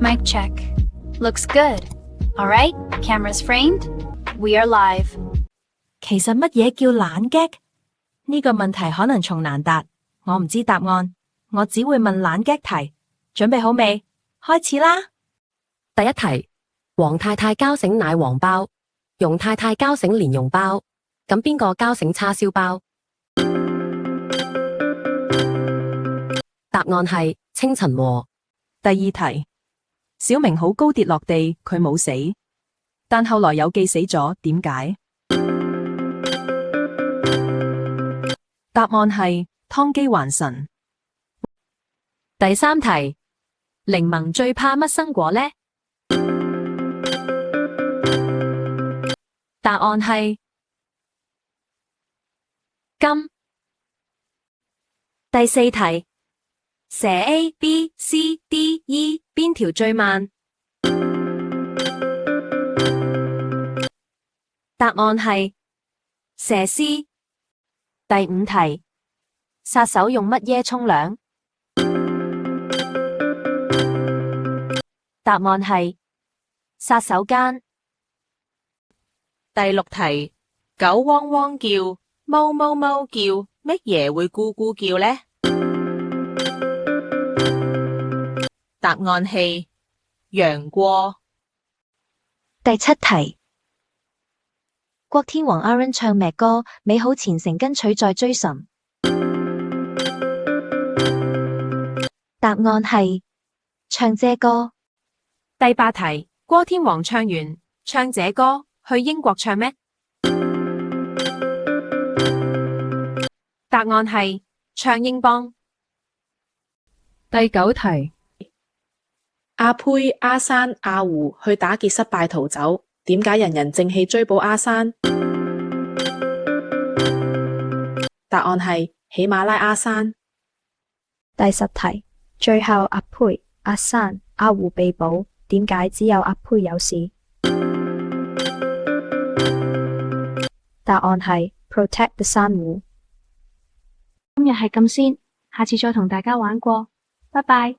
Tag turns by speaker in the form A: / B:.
A: Mic check. Looks good. All right, cameras framed. We are live.
B: 其實乜嘢叫懶 gag？呢個問題可能從難答，我唔知答案，我只會問懶 gag 題。準備好未？開始啦！
C: 第一題，黃太太交醒奶黃包，容太太交醒蓮蓉包，咁邊個交醒叉燒包？答案係清陳和。
B: 第二題，小明好高跌落地，佢冇死，但後來有記死咗，點解？答案係湯基還神。
C: 第三題，檸檬最怕乜生果呢？答案係金。第四題，蛇 A、B、C、D、E 邊條最慢？答案係蛇 C。第五題，殺手用乜嘢沖涼？答案係殺手鐧。
D: 第六題，狗汪汪叫，貓貓貓叫，乜嘢會咕咕叫呢？答案係楊過。
E: 第七題，郭天王 Aaron 唱咩歌？美好前程跟隨在追尋。答案係唱這歌。
C: 第八題，郭天王唱完唱這歌去英國唱咩？答案係唱英邦。
F: 第九題，阿呸、阿山、阿胡去打劫失敗逃走，點解人人正氣追捕阿山？答案係喜馬拉雅山。
G: 第十題，最後阿呸、阿山、阿胡被捕，點解只有阿呸有事？答案係 Protect the 珊瑚。
H: 今日係咁先，下次再同大家玩過，拜拜。